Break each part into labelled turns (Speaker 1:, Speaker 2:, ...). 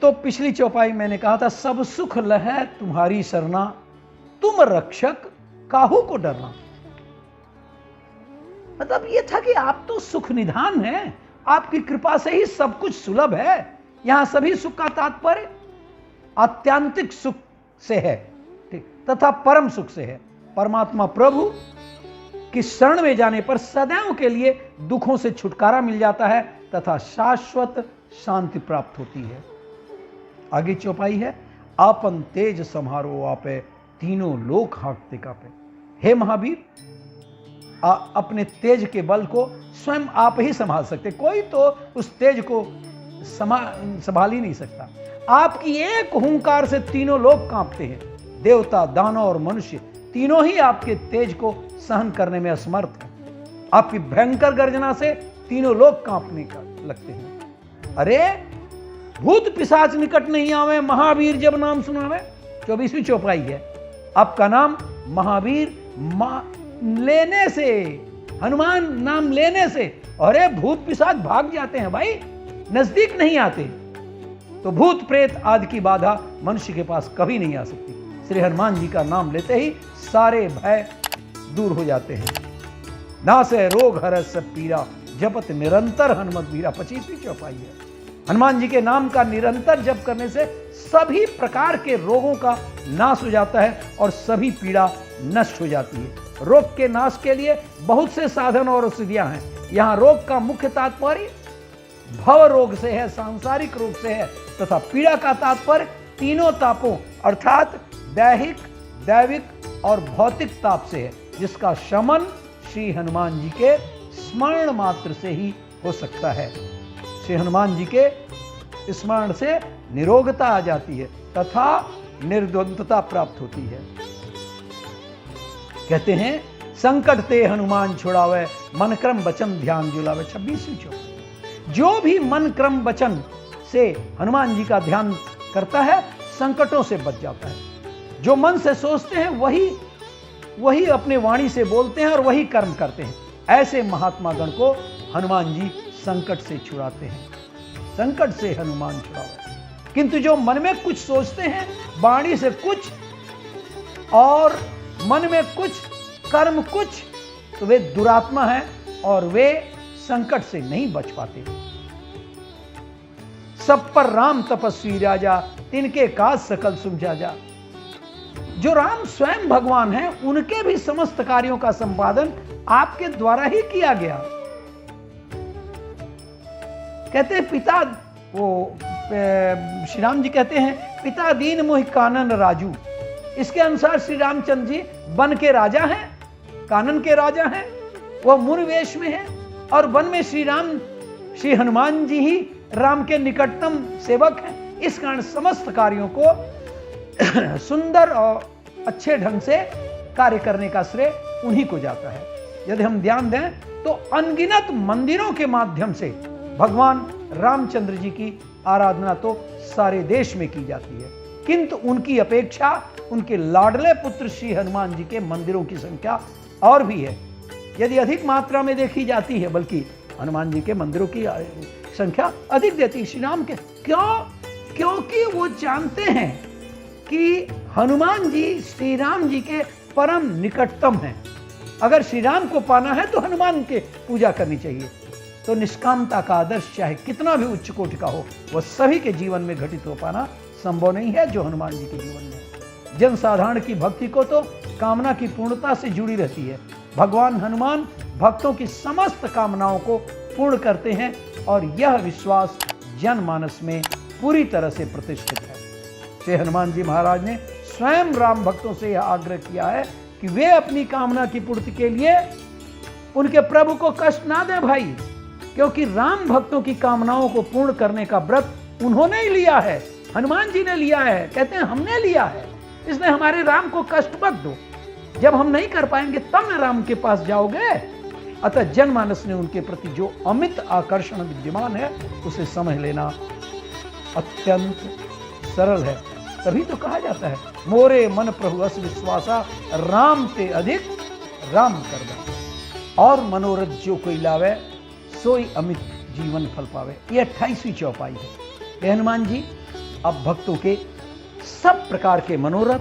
Speaker 1: तो पिछली चौपाई मैंने कहा था, सब सुख लहै तुम्हारी सरना, तुम रक्षक काहू को डरना। मतलब यह था कि आप तो सुख निधान हैं, आपकी कृपा से ही सब कुछ सुलभ है। यहां सभी सुख का तात्पर्य आत्यांतिक सुख से है, ठीक, तथा परम सुख से है। परमात्मा प्रभु की शरण में जाने पर सदैव के लिए दुखों से छुटकारा मिल जाता है तथा शाश्वत शांति प्राप्त होती है। आगे चौपाई है, आपन तेज संहारो आपे, तीनों लोक हाँकते कापे। हे महावीर, अपने तेज के बल को स्वयं आप ही संभाल सकते, कोई तो उस तेज को संभाल ही नहीं सकता। आपकी एक हुंकार से तीनों लोग कांपते हैं, देवता, दानव और मनुष्य तीनों ही आपके तेज को सहन करने में असमर्थ हैं। आपकी भयंकर गर्जना से तीनों लोग कांपने का लगते हैं। अरे भूत पिशाच निकट नहीं आवे, महावीर जब नाम सुनावे। 24वीं चौपाई है, आपका नाम महावीर लेने से, हनुमान नाम लेने से अरे भूत पिशाच भाग जाते हैं भाई, नजदीक नहीं आते। तो भूत प्रेत आदि की बाधा मनुष्य के पास कभी नहीं आ सकती। श्री हनुमान जी का नाम लेते ही सारे भय दूर हो जाते हैं। नासे रोग हरस सब पीरा, जपत निरंतर हनुमत वीरा। 25वीं चौपाई है, हनुमान जी के नाम का निरंतर जप करने से सभी प्रकार के रोगों का नाश हो जाता है और सभी पीड़ा नष्ट हो जाती है। रोग के नाश के लिए बहुत से साधन और औषधियां हैं। यहां रोग का मुख्य तात्पर्य भव रोग से है, सांसारिक रोग से है, तथा पीड़ा का तात्पर्य तीनों तापों अर्थात दैहिक, दैविक और भौतिक ताप से है, जिसका शमन श्री हनुमान जी के स्मरण मात्र से ही हो सकता है। श्री हनुमान जी के स्मरण से निरोगता आ जाती है तथा निर्द्वंद्वता प्राप्त होती है। कहते हैं, संकट ते हनुमान छुड़ावे, मन क्रम वचन ध्यान जुलावे। 26वीं चौपाई, जो भी मन क्रम वचन से हनुमान जी का ध्यान करता है संकटों से बच जाता है। जो मन से सोचते हैं वही अपने वाणी से बोलते हैं और वही कर्म करते हैं। ऐसे महात्मा गण को हनुमान जी संकट से छुड़ाते हैं। संकट से हनुमान छुड़ावे। किंतु जो मन में कुछ सोचते हैं, वाणी से कुछ और मन में कुछ, कर्म कुछ, तो वे दुरात्मा हैं और वे संकट से नहीं बच पाते। सब पर राम तपस्वी राजा, तिनके काज सकल सुमझा जा। जो राम स्वयं भगवान हैं, उनके भी समस्त कार्यों का संपादन आपके द्वारा ही किया गया। कहते हैं पिता, वो श्री राम जी कहते हैं, पिता दीन मोहि कानन राजू। इसके अनुसार श्री रामचंद्र जी वन के राजा हैं, कानन के राजा हैं, वह मुनि वेश में है और वन में श्री हनुमान जी ही राम के निकटतम सेवक हैं। इस कारण समस्त कार्यों को सुंदर और अच्छे ढंग से कार्य करने का श्रेय उन्हीं को जाता है। यदि हम ध्यान दें तो अनगिनत मंदिरों के माध्यम से भगवान रामचंद्र जी की आराधना तो सारे देश में की जाती है, किंतु उनकी अपेक्षा उनके लाडले पुत्र श्री हनुमान जी के मंदिरों की संख्या और भी है। यदि अधिक मात्रा में देखी जाती है, बल्कि हनुमान जी के मंदिरों की संख्या अधिक देती है श्री राम के। क्यों? क्योंकि वो जानते हैं कि हनुमान जी श्री राम जी के परम निकटतम हैं। अगर श्री राम को पाना है तो हनुमान के पूजा करनी चाहिए। तो निष्कामता का आदर्श चाहे कितना भी उच्च कोटि का हो, वह सभी के जीवन में घटित हो पाना संभव नहीं है जो हनुमान जी के जीवन में है। जन साधारण की भक्ति को तो कामना की पूर्णता से जुड़ी रहती है। भगवान हनुमान भक्तों की समस्त कामनाओं को पूर्ण करते हैं और यह विश्वास जनमानस में पूरी तरह से प्रतिष्ठित है। श्री हनुमान जी महाराज ने स्वयं राम भक्तों से यह आग्रह किया है कि वे अपनी कामना की पूर्ति के लिए उनके प्रभु को कष्ट ना दें भाई, क्योंकि राम भक्तों की कामनाओं को पूर्ण करने का व्रत उन्होंने ही लिया है, हनुमान जी ने लिया है। कहते हैं हमने लिया है, इसलिए हमारे राम को कष्ट मत दो। जब हम नहीं कर पाएंगे तब न राम के पास जाओगे। अतः जनमानस ने उनके प्रति जो अमित आकर्षण विद्यमान है उसे समझ लेना अत्यंत सरल है। तभी तो कहा जाता है, मोरे मन प्रभु अस विश्वासा, राम ते अधिक राम कर दो। और मनोरथ जो कोई लावे, सोई अमित जीवन फल पावे। ये 28वीं चौपाई है। हे हनुमान जी, अब भक्तों के सब प्रकार के मनोरथ,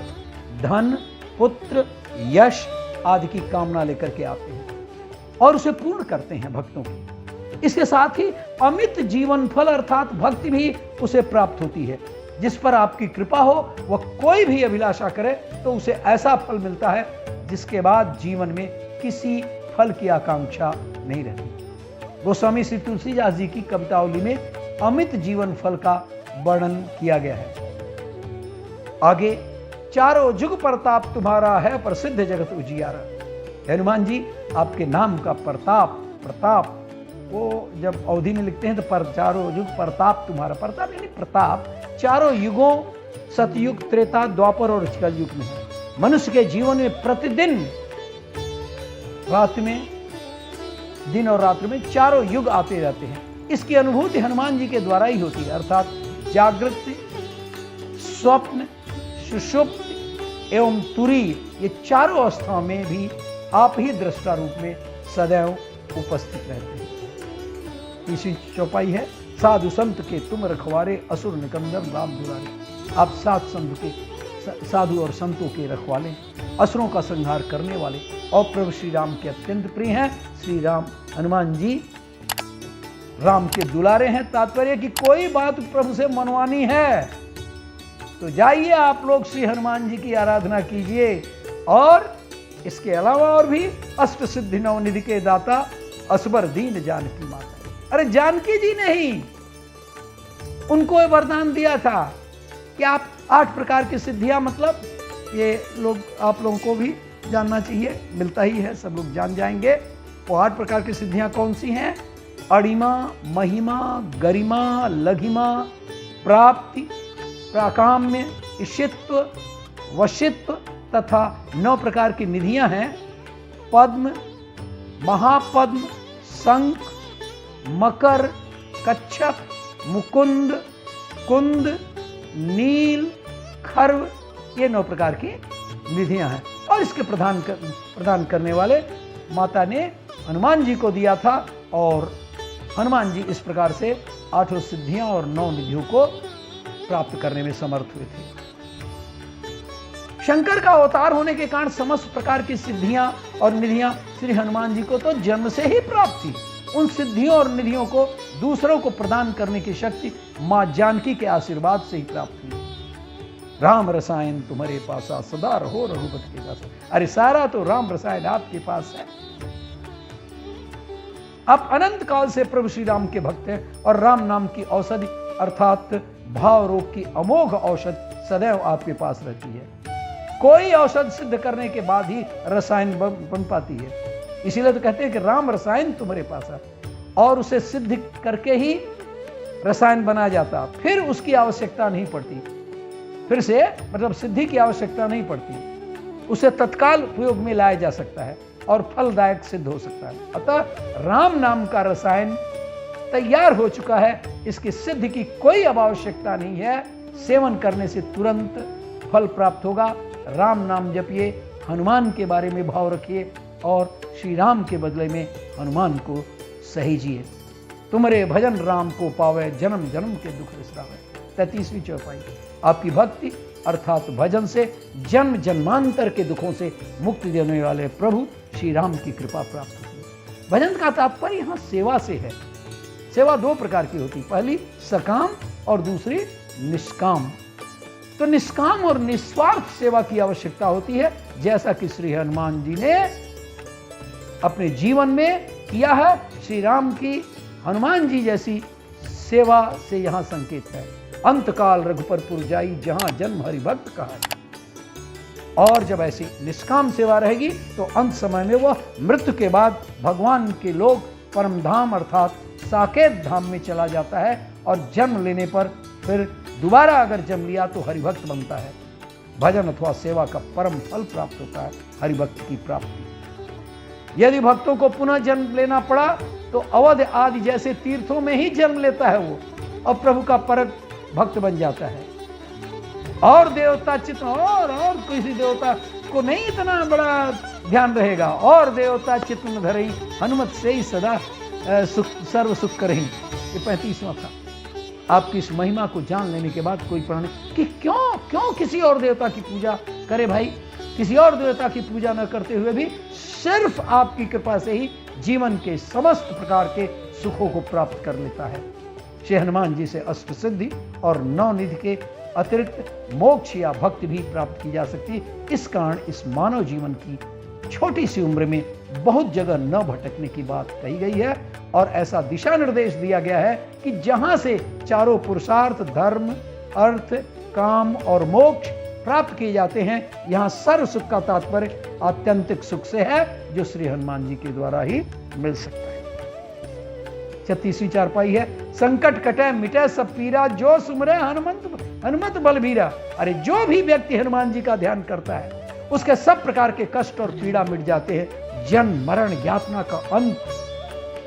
Speaker 1: धन, पुत्र, यश आदि की कामना लेकर के आते हैं और उसे पूर्ण करते हैं भक्तों की। इसके साथ ही अमित जीवन फल अर्थात भक्ति भी उसे प्राप्त होती है। जिस पर आपकी कृपा हो वह कोई भी अभिलाषा करे तो उसे ऐसा फल मिलता है जिसके बाद जीवन में किसी फल की आकांक्षा नहीं रहती। गोस्वामी श्री तुलसीदास जी की कवितावली में अमित जीवन फल का वर्णन किया गया है। आगे, चारों जुग प्रताप तुम्हारा है प्रसिद्ध जगत उजियारा। हनुमान जी, आपके नाम का प्रताप वो जब अवधि में लिखते हैं तो चारों युग प्रताप तुम्हारा, प्रताप यानी प्रताप चारों युगों सतयुग, त्रेता, द्वापर और कलयुग में है। मनुष्य के जीवन में प्रतिदिन रात में, दिन और रात्रि में चारों युग आते रहते हैं। इसकी अनुभूति हनुमान जी के द्वारा ही होती है, अर्थात जागृत, स्वप्न, सुषुप्त एवं तुरीय, ये चारों अवस्थाओं में भी आप ही दृष्टा रूप में सदैव उपस्थित रहते हैं। तीसरी चौपाई है, साधु संत के तुम रखवारे असुर निकंदन राम दुलारे। आप साधु और संतों के रखवाले, असुरों का संहार करने वाले और प्रभु श्री राम के अत्यंत प्रिय हैं। श्री राम हनुमान जी राम के दुलारे हैं। तात्पर्य कि कोई बात प्रभु से मनवानी है तो जाइए आप लोग श्री हनुमान जी की आराधना कीजिए। और इसके अलावा और भी अष्ट सिद्धि नवनिधि के दाता असबर दीन जानकी माता। अरे जानकी जी नहीं, उनको वरदान दिया था कि आप 8 प्रकार की सिद्धियां, मतलब ये लोग आप लोगों को भी जानना चाहिए, मिलता ही है, सब लोग जान जाएंगे। वो 8 प्रकार की सिद्धियां कौन सी हैं? अणिमा, महिमा, गरिमा, लघिमा, प्राप्ति, प्राकाम्य, ईशित्व, वशित्व तथा 9 प्रकार की निधियां हैं। पद्म, महापद्म, शंख, मकर, कच्छप, मुकुंद, कुंद, नील, खर्व, ये 9 प्रकार की निधियां हैं। और इसके प्रदान करने वाले माता ने हनुमान जी को दिया था और हनुमान जी इस प्रकार से 8 सिद्धियां और 9 निधियों को प्राप्त करने में समर्थ हुए थे। शंकर का अवतार होने के कारण समस्त प्रकार की सिद्धियां और निधियां श्री हनुमान जी को तो जन्म से ही प्राप्त थी। उन सिद्धियों और निधियों को दूसरों को प्रदान करने की शक्ति मां जानकी के आशीर्वाद से ही प्राप्त हुई। राम रसायन तुम्हारे पासा सदा रहो रघुपति के दास। अरे सारा तो राम रसायन आपके पास है। आप अनंत काल से प्रभु श्री राम के भक्त हैं और राम नाम की औषधि अर्थात भाव रोग की अमोघ औषध सदैव आपके पास रहती है। कोई औषध सिद्ध करने के बाद ही रसायन बन पाती है। इसीलिए तो कहते हैं कि राम रसायन तुम्हारे पास है, और उसे सिद्ध करके ही रसायन बनाया जाता, फिर उसकी आवश्यकता नहीं पड़ती, फिर से मतलब सिद्धि की आवश्यकता नहीं पड़ती, उसे तत्काल उपयोग में लाया जा सकता है और फलदायक सिद्ध हो सकता है। अतः राम नाम का रसायन तैयार हो चुका है, इसकी सिद्धि की कोई अब आवश्यकता नहीं है। सेवन करने से तुरंत फल प्राप्त होगा। राम नाम जपिए, हनुमान के बारे में भाव रखिए और श्री राम के बदले में हनुमान को सहेजिए। तुम्हारे भजन राम को पावे, जन्म जन्म के दुख विसरावे। 33वीं चौपाई, आपकी भक्ति अर्थात भजन से जन्म जन्मांतर के दुखों से मुक्ति देने वाले प्रभु श्री राम की कृपा प्राप्त होती है। भजन का तात्पर्य यहाँ सेवा से है। सेवा 2 प्रकार की होती, पहली सकाम और दूसरी निष्काम। तो निष्काम और निस्वार्थ सेवा की आवश्यकता होती है, जैसा कि श्री हनुमान जी ने अपने जीवन में किया है। श्री राम की हनुमान जी जैसी सेवा से यहां संकेत है। अंतकाल रघुपरपुर जाई, जहां जन्म हरि भक्त का है। और जब ऐसी निष्काम सेवा रहेगी तो अंत समय में वह मृत्यु के बाद भगवान के लोग परम धाम अर्थात साकेत धाम में चला जाता है और जन्म लेने पर फिर दोबारा अगर जन्म लिया तो हरिभक्त बनता है। भजन अथवा सेवा का परम फल प्राप्त होता है, हरिभक्त की प्राप्ति। यदि भक्तों को पुनः जन्म लेना पड़ा तो अवध आदि जैसे तीर्थों में ही जन्म लेता है वो, और प्रभु का परम भक्त बन जाता है। और देवता चित्त और किसी देवता को नहीं इतना बड़ा ध्यान रहेगा। और देवता चित्त न धरई, हनुमत से ही सदा सर्व सुख करही। ये 35वां था। आपकी इस महिमा को जान लेने के बाद कोई प्राणी कि क्यों किसी और देवता की पूजा करे भाई। किसी और देवता की पूजा न करते हुए भी सिर्फ आपकी कृपा से ही जीवन के समस्त प्रकार के सुखों को प्राप्त कर लेता है। श्री हनुमान जी से अष्ट सिद्धि और नवनिधि के अतिरिक्त मोक्ष या भक्ति भी प्राप्त की जा सकती है। इस कारण इस मानव जीवन की छोटी सी उम्र में बहुत जगह न भटकने की बात कही गई है और ऐसा दिशा निर्देश दिया गया है कि जहां से चारों पुरुषार्थ धर्म अर्थ काम और मोक्ष प्राप्त किए जाते हैं, यहां सर्व सुख का तात्पर्य आत्यंतिक सुख से है जो श्री हनुमान जी के द्वारा ही मिल सकता है। 36वीं चारपाई है, संकट कटे मिटे सब पीरा जो सुमरे हनुमत बलबीरा। अरे जो भी व्यक्ति हनुमान जी का ध्यान करता है उसके सब प्रकार के कष्ट और पीड़ा मिट जाते हैं। जन्म मरण यातना का अंत,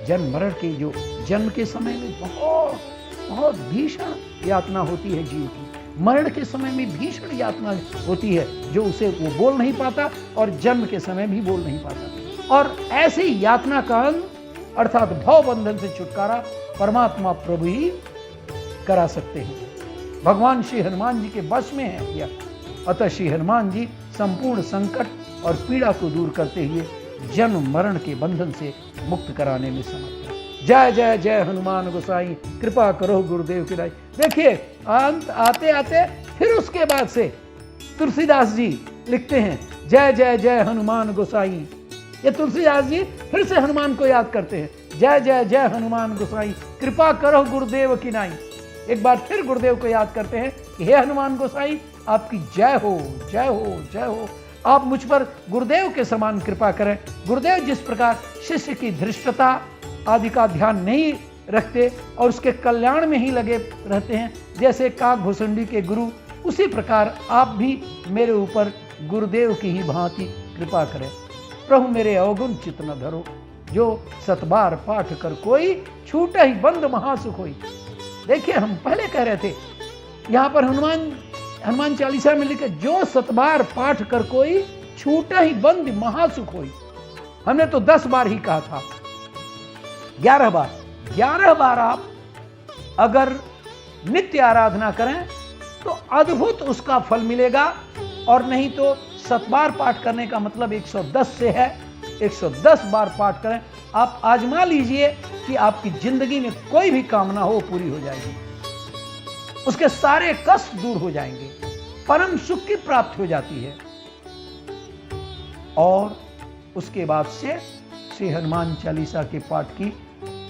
Speaker 1: जन्म मरण के जो जन्म के समय में बहुत भीषण यातना होती है जीव की, मरण के समय में भीषण यातना होती है जो उसे वो बोल नहीं पाता और जन्म के समय भी बोल नहीं पाता। और ऐसी यातना का अंत अर्थात भव बंधन से छुटकारा परमात्मा प्रभु ही करा सकते हैं। भगवान श्री हनुमान जी के वश में है यह। अतः श्री हनुमान जी संपूर्ण संकट और पीड़ा को दूर करते हुए जन्म मरण के बंधन से मुक्त कराने में समर्थ है। जय जय जय हनुमान गोसाई, कृपा करो गुरुदेव की राय। देखिए अंत आते आते फिर उसके बाद से तुलसीदास जी लिखते हैं जय जय जय हनुमान गोसाई। ये तुलसीदास जी फिर से हनुमान को याद करते हैं, जय जय जय हनुमान गोसाई, कृपा करो गुरुदेव की नाई। एक बार फिर गुरुदेव को याद करते हैं कि हे हनुमान गोसाई आपकी जय हो जय हो जय हो, आप मुझ पर गुरुदेव के समान कृपा करें। गुरुदेव जिस प्रकार शिष्य की धृष्टता आदि का ध्यान नहीं रखते और उसके कल्याण में ही लगे रहते हैं, जैसे काक भुसुंडी के गुरु, उसी प्रकार आप भी मेरे ऊपर गुरुदेव की ही भांति कृपा करें। प्रभु मेरे अवगुण चित्त न धरो, जो सतबार पाठ कर कोई छूटे ही बंद महासुख होई। देखिए हम पहले कह रहे थे, यहां पर हनुमान चालीसा में लिखे जो सतबार पाठ कर कोई छूटा ही बंद महासुख होई। हमने तो 10 बार ही कहा था, 11 बार आप अगर नित्य आराधना करें तो अद्भुत उसका फल मिलेगा। और नहीं तो सतबार पाठ करने का मतलब 110 से है, 110 बार पाठ करें। आप आजमा लीजिए कि आपकी जिंदगी में कोई भी कामना हो पूरी हो जाएगी, उसके सारे कष्ट दूर हो जाएंगे, परम सुख की प्राप्ति हो जाती है। और उसके बाद से श्री हनुमान चालीसा के पाठ की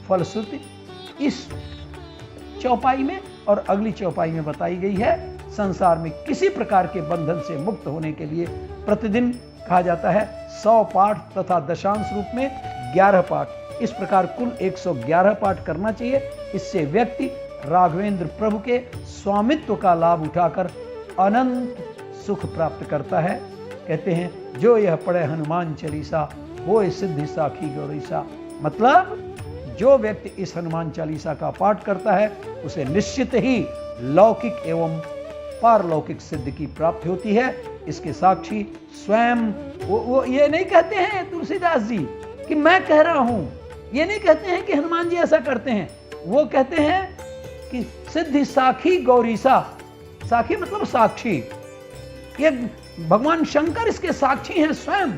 Speaker 1: फलश्रुति इस चौपाई में और अगली चौपाई में बताई गई है। संसार में किसी प्रकार के बंधन से मुक्त होने के लिए प्रतिदिन कहा जाता है 100 पाठ तथा दशांश रूप में 11 पाठ, इस प्रकार कुल 111 पाठ करना चाहिए। इससे व्यक्ति राघवेंद्र प्रभु के स्वामित्व का लाभ उठाकर अनंत सुख प्राप्त करता है। कहते हैं जो यह पढ़े हनुमान चालीसा वो सिद्धि साखी गौरीसा। मतलब जो व्यक्ति इस हनुमान चालीसा का पाठ करता है उसे निश्चित ही लौकिक एवं पारलौकिक सिद्धि की प्राप्ति होती है। इसके साक्षी स्वयं वो ये नहीं कहते हैं तुलसीदास जी कि मैं कह रहा हूं, ये नहीं कहते हैं कि हनुमान जी ऐसा करते हैं, वो कहते हैं कि सिद्धि साखी गौरीसा। साखी मतलब साक्षी, ये भगवान शंकर इसके साक्षी हैं स्वयं।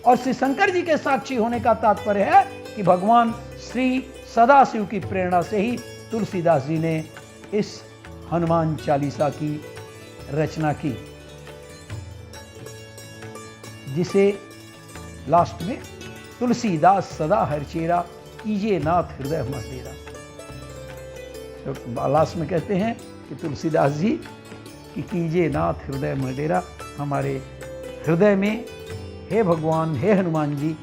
Speaker 1: और श्री शंकर जी के साक्षी होने का तात्पर्य है कि भगवान श्री सदाशिव की प्रेरणा से ही तुलसीदास जी ने इस हनुमान चालीसा की रचना की, जिसे लास्ट में तुलसीदास सदा हरचेरा कीजे नाथ हृदय मटेरा। तो लास्ट में कहते हैं कि तुलसीदास जी कि कीजे नाथ हृदय मटेरा, हमारे हृदय में हे भगवान हे हनुमान जी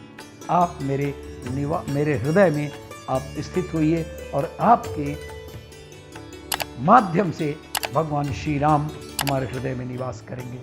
Speaker 1: आप मेरे हृदय में आप स्थित होइए और आपके माध्यम से भगवान श्री राम हमारे हृदय में निवास करेंगे।